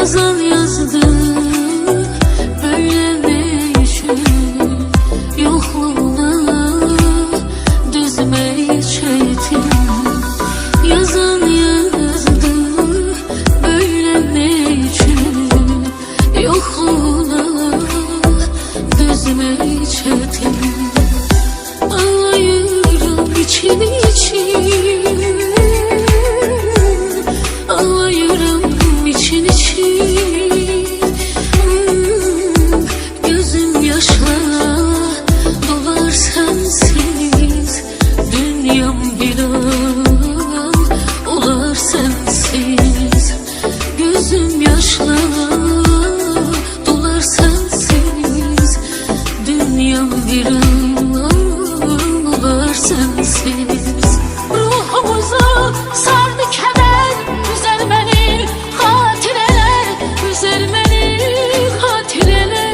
Yazan yazdı böyle ne için, yokluğuna düzmeyi çetin. Yazan yazdı böyle ne için, yokluğuna düzmeyi çetin. Ağlayırım için için, ağlayırım için için. Gözüm yaşla dolar sensiz, dünyam bir an olar sensiz. Gözüm yaşla dolar sensiz, dünyam bir an olar sensiz. Ruhumuzu sardı keder, üzer beni hatireler, üzer beni hatireler.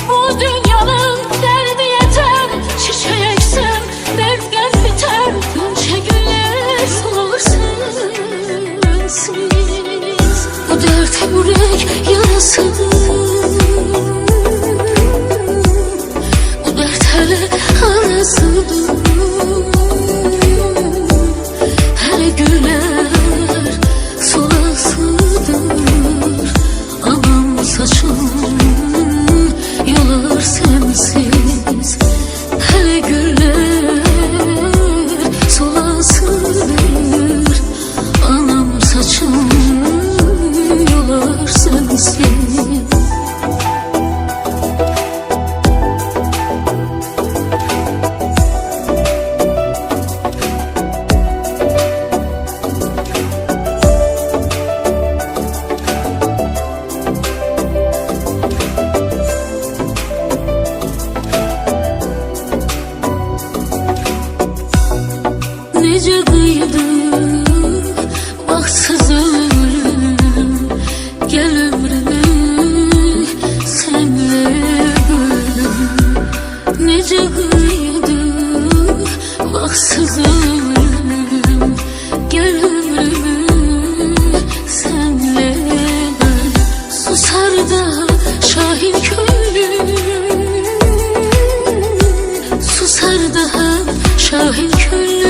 Bu dünyanın derdi yeter, çiçeksen dertgen biter. Gönçe güller solar sensiz. Bu dert yürek yarasıdır, bu dert hele arasıdır. Hele güller solasıdır, anam saçım yolar sensiz. Hele güller solasıdır, anam saçım yolar sensiz. Nece kıydı bahtsız ölüm, gel ömrümü senle bölüm. Nece kıydı bahtsız ölüm, gel ömrümü senle bölüm. Susar da şahin köylüm, susar da şahin köylüm.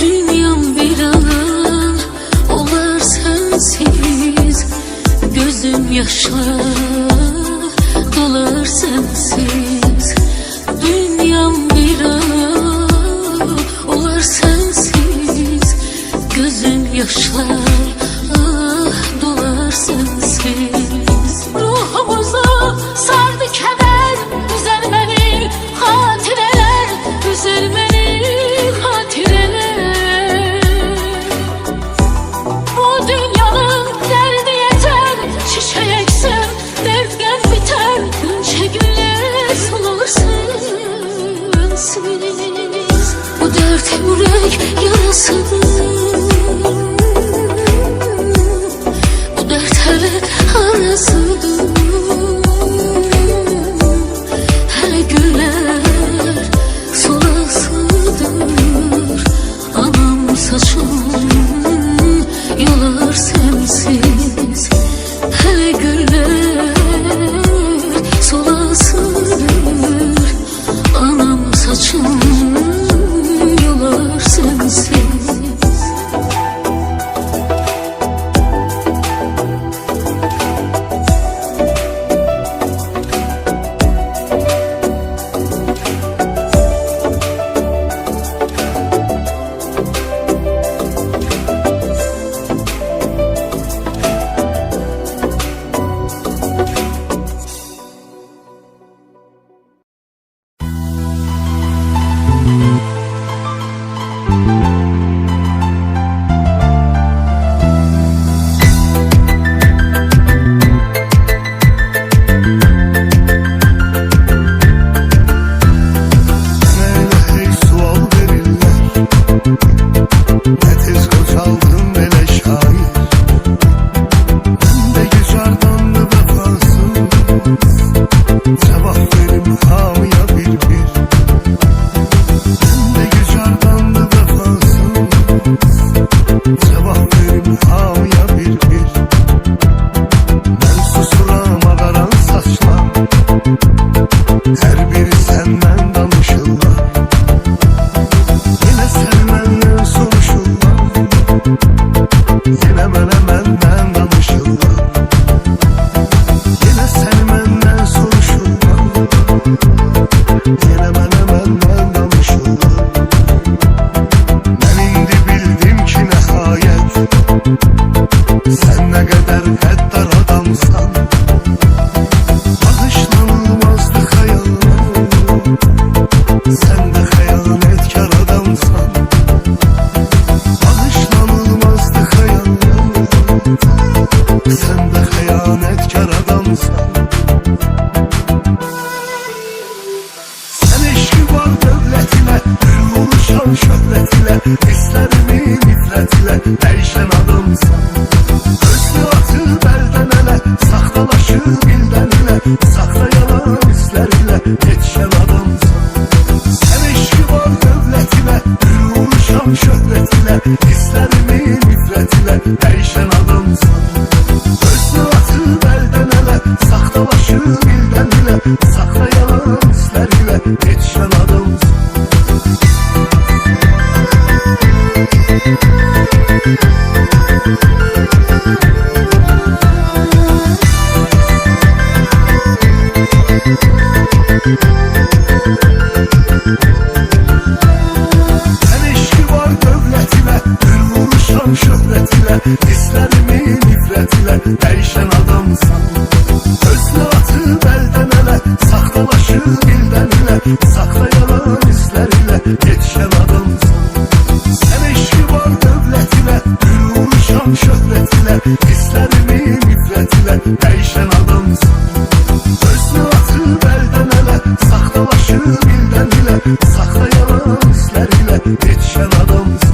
Dünyam bir an olar sensiz, gözüm yaşla dolar sensiz. Dünyam bir an olar sensiz, gözüm yaşla dolar sensiz. Ruhumuzu sardı keder, üzer beni hatireler, üzer beni hatireler. Bu dünyanın derdi yeter, çiçeksen dertgen biter. Gönçe güller solar sensiz. Bu dert yürek yarasıdır, bu dert hele arasıdır. Hele güller solasıdır, anam saçım yolar sensiz. Hele güller solasıdır, anam saçım yolar sensiz. Durmuşam şöhret ile, hislerimi nifret ile değişen adımsan. Özlü atı belden ele, saxtalaşı dilden ile, saxta yalan hisler ile yetişen adımsan. Sen eşki var dövlet ile, durmuşam şöhret ile, hislerimi nifret ile değişen adımsan. Özlü atı belden ele, saxtalaşı dilden ile, saxta yalan hisler ile yetişen adımsan. Sen eşki var dövlet ile, durmuşam şöhret ile, hislerimi nifret ile değişen adamsan. Özlü atı belden ele, saxtalaşı dilden ile, saxta yalan hisler ile yetişen adamsan. Sen eşki var dövlet ile, durmuşam şöhret ile, hislerimi nifret ile değişen adamsan. Özlü atı belden ele, saxtalaşı dilden ile, saxta yalan hisler ile yetişen adamsan.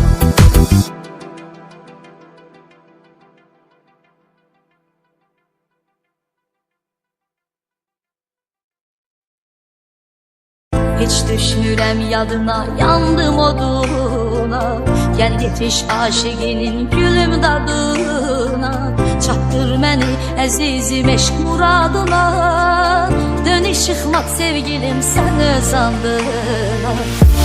Hiç düşmürəm yadına, yandım oduna. Gel yetiş aşıqinin gülüm dadına. Çatdır məni əzizim eşq muradına. Dönüş çıxmaq sevgilim sən öz andına.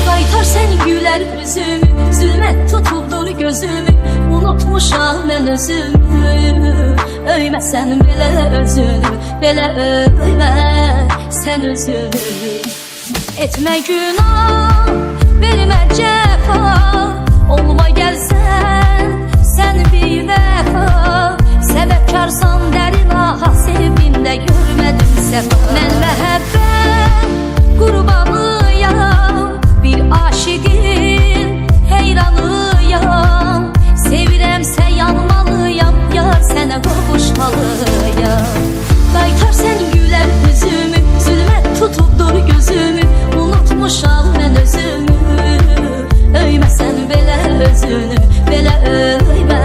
Qaytar sən gülər üzümü, zülmət tutubdur gözümü. Unutmuşam mən özümü, öyməsən belə özünü. Belə öymə sən özünü. Etmə günah, vermə cəfa. Olma gəlsən, sən bir dəfa. Səbəbkarsan dərin aha, sevimdə görmədim səfa. Mən məhəbbət qurbanıyam, bir aşiqin heyranıyam. Sevirəmsə yanmalıyam, yar sənə qovuşmalıyam. Qaytar sən gülər üzümü, zülmət tutubdur gözümü. Unutmuşam mən özümü, öyməsən belə özünü. Belə öymə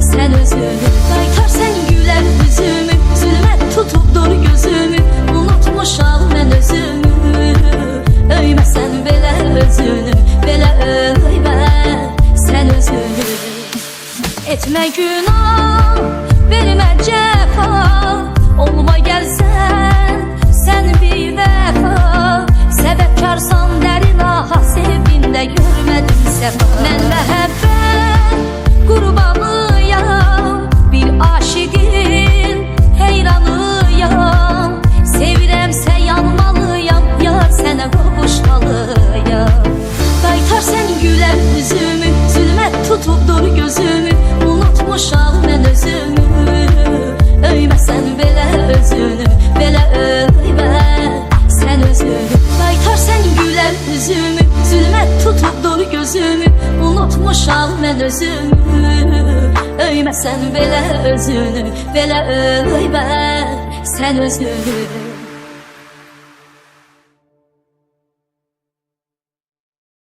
sən özünü. Qaytar sən gülər üzümü, zülmət tutubdur gözümü. Unutmuşam mən özümü, öyməsən belə özünü. Belə öymə sən özünü. Etmə günah, vermə cəfa. Olma gəlsən, sən bir dəfa. Səbəbkarsan dərin aha, sevimdə görmədim səfa. Mən məhəbbət qurbanıyam, bir aşiqin heyranıyam. Sevirəmsə yanmalıyam, yar sənə qovuşmalıyam. Qaytar sən gülər üzümü, zülmət tutubdur gözümü. Unutmuşam mən özümü, öyməsən belə özünü. Belə öymə sən özünü. Qaytar sən gülər üzümü, zülmət tutubdur gözümü. Unutmuşam mən özümü, öyməsən belə özünü. Belə öymə sən özünü.